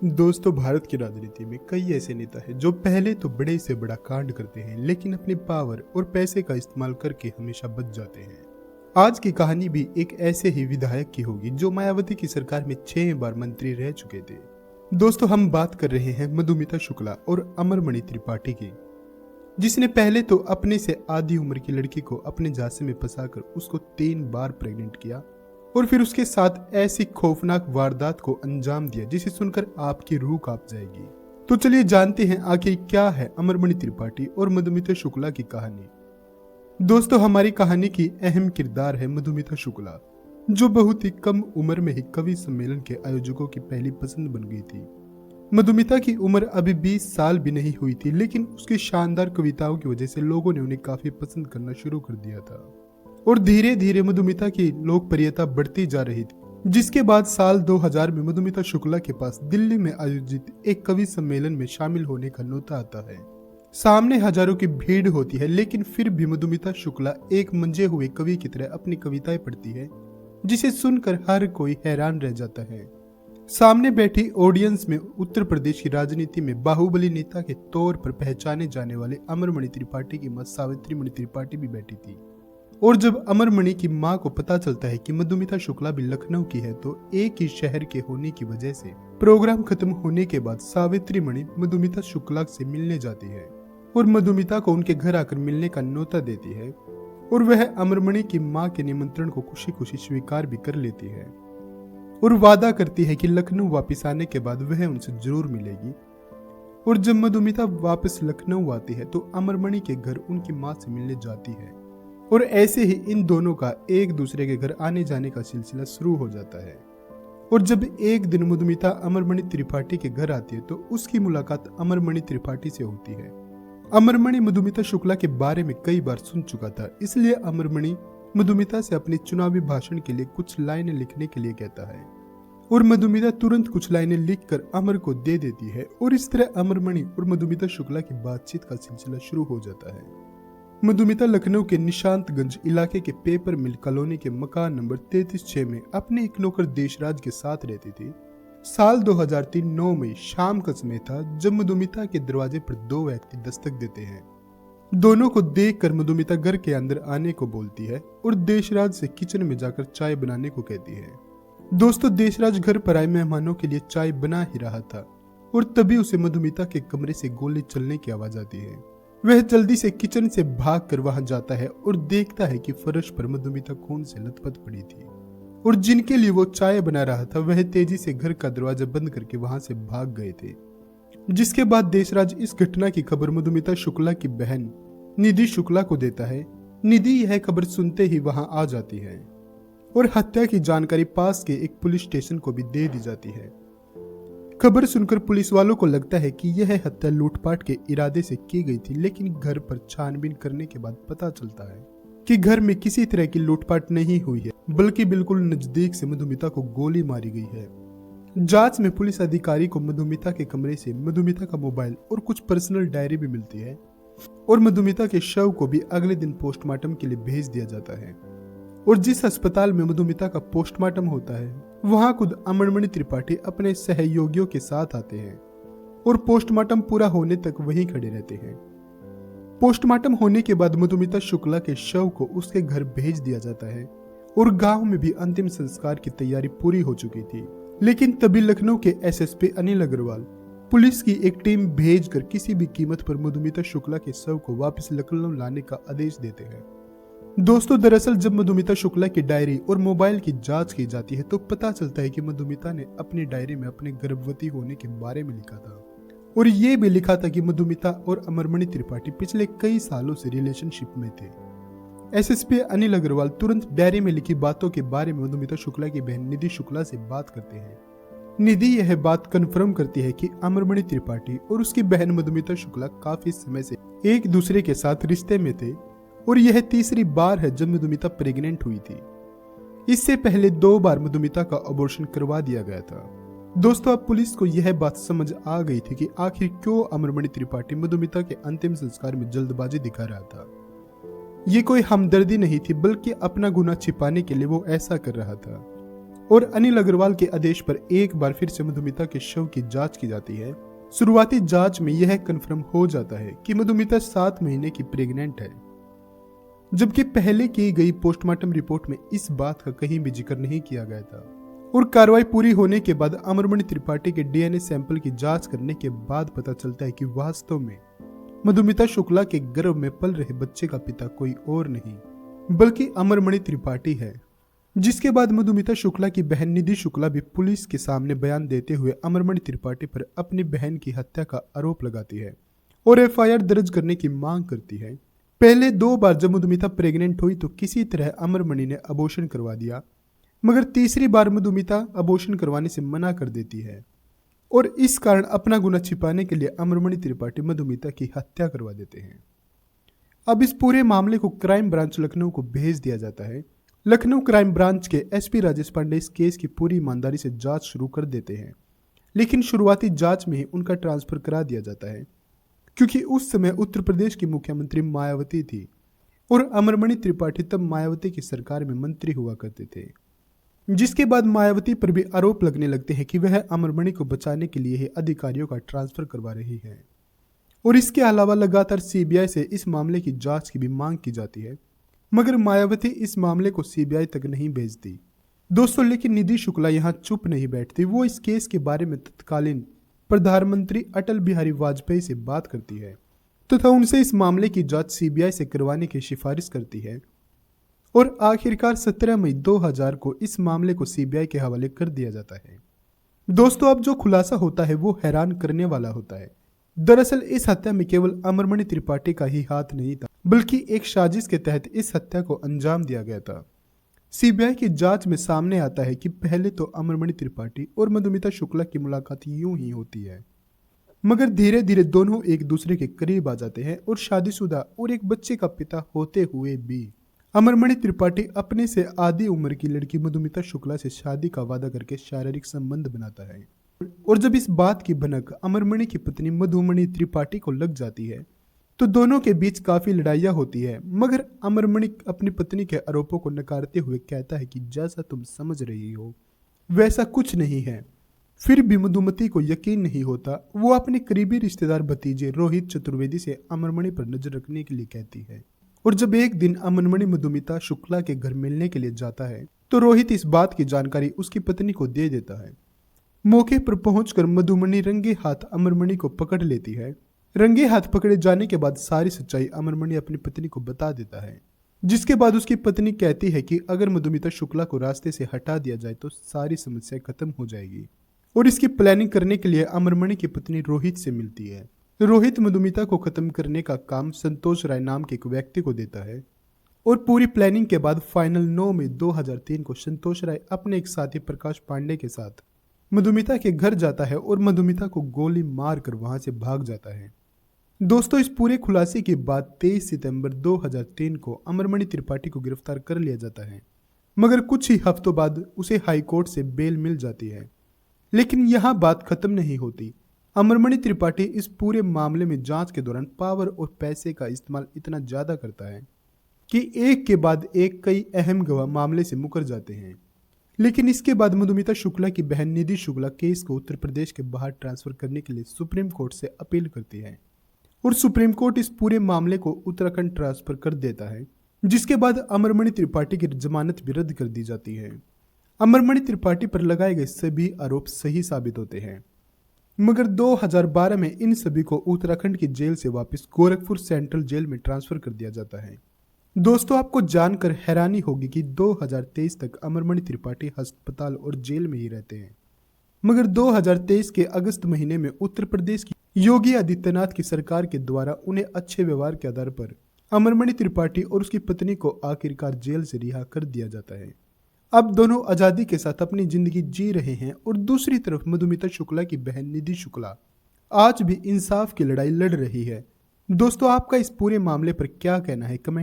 दोस्तों, भारत की राजनीति में कई ऐसे नेता हैं जो पहले तो बड़े से बड़ा कांड करते हैं, लेकिन अपनी पावर और पैसे का इस्तेमाल करके हमेशा बच जाते हैं। आज की कहानी भी एक ऐसे ही विधायक की होगी जो मायावती की सरकार में 6 बार मंत्री रह चुके थे। दोस्तों, हम बात कर रहे हैं मधुमिता शुक्ला और अमरमणि त्रिपाठी की, जिसने पहले तो अपने से आधी उम्र की लड़की को अपने झांसे में फंसाकर उसको 3 बार प्रेग्नेंट किया और फिर उसके साथ ऐसी खौफनाक वारदात को अंजाम दिया जिसे सुनकर आपकी रूह कांप जाएगी। तो चलिए जानते हैं आखिर क्या है अमरमणि त्रिपाठी और मधुमिता शुक्ला की कहानी। दोस्तों, हमारी कहानी की अहम किरदार है मधुमिता शुक्ला, जो बहुत ही कम उम्र में ही कवि सम्मेलन के आयोजकों की पहली पसंद बन गई थी। मधुमिता की उम्र अभी 20 साल भी नहीं हुई थी, लेकिन उसकी शानदार कविताओं की वजह से लोगों ने उन्हें काफी पसंद करना शुरू कर दिया था और धीरे धीरे मधुमिता की लोकप्रियता बढ़ती जा रही थी। जिसके बाद साल 2000 में मधुमिता शुक्ला के पास दिल्ली में आयोजित एक कवि सम्मेलन में शामिल होने का न्योता आता है। सामने हजारों की भीड़ होती है, लेकिन फिर भी मधुमिता शुक्ला एक मंजे हुए कवि की तरह अपनी कविताएं पढ़ती है, जिसे सुनकर हर कोई हैरान रह जाता है। सामने बैठी ऑडियंस में उत्तर प्रदेश की राजनीति में बाहुबली नेता के तौर पर पहचाने जाने वाले अमरमणि त्रिपाठी की मां सावित्री मणि त्रिपाठी भी बैठी थी। और जब अमरमणि की मां को पता चलता है कि मधुमिता शुक्ला भी लखनऊ की है, तो एक ही शहर के होने की वजह से प्रोग्राम खत्म होने के बाद सावित्री मणि मधुमिता शुक्ला से मिलने जाती है और मधुमिता को उनके घर आकर मिलने का न्योता देती है और वह अमरमणि की मां के निमंत्रण को खुशी खुशी स्वीकार भी कर लेती है और वादा करती है कि लखनऊ वापस आने के बाद वह उनसे जरूर मिलेगी। और जब मधुमिता वापस लखनऊ आती है तो अमरमणि के घर उनकी मां से मिलने जाती है और ऐसे ही इन दोनों का एक दूसरे के घर आने जाने का सिलसिला शुरू हो जाता है। और जब एक दिन मधुमिता अमरमणि त्रिपाठी के घर आती है तो उसकी मुलाकात अमरमणि त्रिपाठी से होती है। अमरमणि मधुमिता शुक्ला के बारे में कई बार सुन चुका था, इसलिए अमरमणि मधुमिता से अपने चुनावी भाषण के लिए कुछ लाइनें लिखने के लिए कहता है और मधुमिता तुरंत कुछ लाइनें लिखकर अमर को दे देती है और इस तरह अमरमणि और मधुमिता शुक्ला की बातचीत का सिलसिला शुरू हो जाता है। मधुमिता लखनऊ के निशांतगंज इलाके के पेपर मिल कॉलोनी के मकान नंबर 33/6 में अपने एक नौकर देशराज के साथ रहती थी। साल 2003-9 में शाम का समय था जब मधुमिता के दरवाजे पर 2 व्यक्ति दस्तक देते हैं। दोनों को देखकर मधुमिता घर के अंदर आने को बोलती है और देशराज से किचन में जाकर चाय बनाने को कहती है। दोस्तों, देशराज घर पर आए मेहमानों के लिए चाय बना ही रहा था और तभी उसे मधुमिता के कमरे से गोली चलने की आवाज आती है। वह जल्दी से किचन से भागकर वहां जाता है और देखता है कि फर्श पर मधुमिता खून से लथपथ पड़ी थी और जिनके लिए वो चाय बना रहा था वह तेजी से घर का दरवाजा बंद करके वहां से भाग गए थे। जिसके बाद देशराज इस घटना की खबर मधुमिता शुक्ला की बहन निधि शुक्ला को देता है। निधि यह खबर सुनते ही वहां आ जाती है और हत्या की जानकारी पास के एक पुलिस स्टेशन को भी दे दी जाती है। खबर सुनकर पुलिस वालों को लगता है कि यह हत्या लूटपाट के इरादे से की गई थी, लेकिन घर पर छानबीन करने के बाद पता चलता है कि घर में किसी तरह की लूटपाट नहीं हुई है, बल्कि बिल्कुल नजदीक से मधुमिता को गोली मारी गई है। जांच में पुलिस अधिकारी को मधुमिता के कमरे से मधुमिता का मोबाइल और कुछ पर्सनल डायरी भी मिलती है और मधुमिता के शव को भी अगले दिन पोस्टमार्टम के लिए भेज दिया जाता है। और जिस अस्पताल में मधुमिता का पोस्टमार्टम होता है वहां खुद अमरमणि त्रिपाठी अपने सहयोगियों के साथ आते हैं और पोस्टमार्टम पूरा होने तक वहीं खड़े रहते हैं। पोस्टमार्टम होने के बाद मधुमिता शुक्ला के शव को उसके घर भेज दिया जाता है और गांव में भी अंतिम संस्कार की तैयारी पूरी हो चुकी थी। लेकिन तभी लखनऊ के एसएसपी अनिल अग्रवाल पुलिस की एक टीम भेजकर किसी भी कीमत पर मधुमिता शुक्ला के शव को वापस लखनऊ लाने का आदेश देते हैं। दोस्तों, दरअसल जब मधुमिता शुक्ला की डायरी और मोबाइल की जांच की जाती है तो पता चलता है कि मधुमिता ने अपनी डायरी में अपने गर्भवती होने के बारे में लिखा था और ये भी लिखा था कि मधुमिता और अमरमणि त्रिपाठी पिछले कई सालों से रिलेशनशिप में थे। एसएसपी अनिल अग्रवाल तुरंत डायरी में लिखी बातों के बारे में मधुमिता शुक्ला की बहन निधि शुक्ला से बात करते हैं। निधि यह बात कंफर्म करती है कि अमरमणि त्रिपाठी और उसकी बहन मधुमिता शुक्ला काफी समय से एक दूसरे के साथ रिश्ते में थे और यह तीसरी बार है जब मधुमिता प्रेग्नेंट हुई थी। इससे पहले 2 बार मधुमिता का अबॉर्शन करवा दिया गया था। दोस्तों, अब पुलिस को यह बात समझ आ गई थी कि आखिर क्यों अमरमणि त्रिपाठी मधुमिता के अंतिम संस्कार में जल्दबाजी दिखा रहा था। ये कोई हमदर्दी नहीं थी, बल्कि अपना गुनाह छिपाने के लिए वो ऐसा कर रहा था। और अनिल अग्रवाल के आदेश पर एक बार फिर से मधुमिता के शव की जांच की जाती है। शुरुआती जांच में यह कन्फर्म हो जाता है कि मधुमिता 7 महीने की प्रेग्नेंट है, जबकि पहले की गई पोस्टमार्टम रिपोर्ट में इस बात का कहीं भी जिक्र नहीं किया गया था। और कार्रवाई पूरी होने के बाद अमरमणि त्रिपाठी के डीएनए सैंपल की जांच करने के बाद पता चलता है कि वास्तव में मधुमिता शुक्ला के गर्भ में पल रहे बच्चे का पिता कोई और नहीं बल्कि अमरमणि त्रिपाठी है। जिसके बाद मधुमिता शुक्ला की बहन निधि शुक्ला भी पुलिस के सामने बयान देते हुए अमरमणि त्रिपाठी पर अपनी बहन की हत्या का आरोप लगाती है और एफआईआर दर्ज करने की मांग करती है। पहले 2 बार जब मधुमिता प्रेग्नेंट हुई तो किसी तरह अमरमणि ने अबॉर्शन करवा दिया, मगर तीसरी बार मधुमिता अबॉर्शन करवाने से मना कर देती है और इस कारण अपना गुनाह छिपाने के लिए अमरमणि त्रिपाठी मधुमिता की हत्या करवा देते हैं। अब इस पूरे मामले को क्राइम ब्रांच लखनऊ को भेज दिया जाता है। लखनऊ क्राइम ब्रांच के एसपी राजेश पांडे इस केस की पूरी ईमानदारी से जांच शुरू कर देते हैं, लेकिन शुरुआती जांच में ही उनका ट्रांसफर करा दिया जाता है क्योंकि उस समय उत्तर प्रदेश की मुख्यमंत्री मायावती थी और अमरमणि त्रिपाठी तब मायावती की सरकार में मंत्री हुआ करते थे। जिसके बाद मायावती पर भी आरोप लगने लगते हैं कि वह अमरमणि को बचाने के लिए ही अधिकारियों का ट्रांसफर करवा रही है और इसके अलावा लगातार सीबीआई से इस मामले की जांच की भी मांग की जाती है, मगर मायावती इस मामले को सीबीआई तक नहीं भेजती। दोस्तों, लेकिन निधि शुक्ला यहाँ चुप नहीं बैठती। वो इस केस के बारे में तत्कालीन प्रधानमंत्री अटल बिहारी वाजपेयी से बात करती है तथा उनसे इस मामले की जांच सीबीआई से करवाने की सिफारिश करती है और आखिरकार 17 मई 2000 को इस मामले को सीबीआई के हवाले कर दिया जाता है। दोस्तों, अब जो खुलासा होता है वो हैरान करने वाला होता है। दरअसल इस हत्या में केवल अमरमणि त्रिपाठी का ही हाथ नहीं था, बल्कि एक साजिश के तहत इस हत्या को अंजाम दिया गया था। सीबीआई की जांच में सामने आता है कि पहले तो अमरमणि त्रिपाठी और मधुमिता शुक्ला की मुलाकात यूं ही होती है, मगर धीरे धीरे दोनों एक दूसरे के करीब आ जाते हैं और शादीशुदा और एक बच्चे का पिता होते हुए भी अमरमणि त्रिपाठी अपने से आधी उम्र की लड़की मधुमिता शुक्ला से शादी का वादा करके शारीरिक संबंध बनाता है और जब इस बात की भनक अमरमणि की पत्नी मधुमणि त्रिपाठी को लग जाती है तो दोनों के बीच काफी लड़ाइयाँ होती है, मगर अमरमणि अपनी पत्नी के आरोपों को नकारते हुए कहता है कि जैसा तुम समझ रही हो वैसा कुछ नहीं है। फिर भी मधुमती को यकीन नहीं होता। वो अपने करीबी रिश्तेदार भतीजे रोहित चतुर्वेदी से अमरमणि पर नजर रखने के लिए कहती है और जब एक दिन अमरमणि मधुमिता शुक्ला के घर मिलने के लिए जाता है तो रोहित इस बात की जानकारी उसकी पत्नी को दे देता है। मौके पर पहुंचकर मधुमणि रंगे हाथ अमरमणि को पकड़ लेती है। रंगे हाथ पकड़े जाने के बाद सारी सच्चाई अमरमणि अपनी पत्नी को बता देता है, जिसके बाद उसकी पत्नी कहती है कि अगर मधुमिता शुक्ला को रास्ते से हटा दिया जाए तो सारी समस्या खत्म हो जाएगी और इसकी प्लानिंग करने के लिए अमरमणि की पत्नी रोहित से मिलती है। रोहित मधुमिता को खत्म करने का काम संतोष राय नाम के एक व्यक्ति को देता है और पूरी प्लानिंग के बाद फाइनल 9 मई 2003 को संतोष राय अपने एक साथी प्रकाश पांडे के साथ मधुमिता के घर जाता है और मधुमिता को गोली मारकर वहां से भाग जाता है। दोस्तों, इस पूरे खुलासे के बाद 23 सितंबर 2003 को अमरमणि त्रिपाठी को गिरफ्तार कर लिया जाता है, मगर कुछ ही हफ्तों बाद उसे हाईकोर्ट से बेल मिल जाती है। लेकिन यहाँ बात खत्म नहीं होती। अमरमणि त्रिपाठी इस पूरे मामले में जांच के दौरान पावर और पैसे का इस्तेमाल इतना ज्यादा करता है कि एक के बाद एक कई अहम गवाह मामले से मुकर जाते हैं। लेकिन इसके बाद मधुमिता शुक्ला की बहन निधि शुक्ला केस को उत्तर प्रदेश के बाहर ट्रांसफर करने के लिए सुप्रीम कोर्ट से अपील करती है और सुप्रीम कोर्ट इस पूरे मामले को उत्तराखंड ट्रांसफर कर देता है, जिसके बाद अमरमणि त्रिपाठी की जमानत भी रद्द कर दी जाती है। अमरमणि त्रिपाठी पर लगाए गए सभी आरोप सही साबित होते हैं, मगर 2012 में इन सभी को उत्तराखंड की जेल से वापस गोरखपुर सेंट्रल जेल में ट्रांसफर कर दिया जाता है। दोस्तों, आपको जानकर हैरानी होगी कि 2023 तक अमरमणि त्रिपाठी अस्पताल और जेल में ही रहते हैं, मगर 2023 के अगस्त महीने में उत्तर प्रदेश की योगी आदित्यनाथ की सरकार के द्वारा उन्हें अच्छे व्यवहार के आधार पर अमरमणि त्रिपाठी और उसकी पत्नी को आखिरकार जेल से रिहा कर दिया जाता है। अब दोनों आजादी के साथ अपनी जिंदगी जी रहे हैं और दूसरी तरफ मधुमिता शुक्ला की बहन निधि शुक्ला आज भी इंसाफ की लड़ाई लड़ रही है। दोस्तों, आपका इस पूरे मामले पर क्या कहना है? कमेंट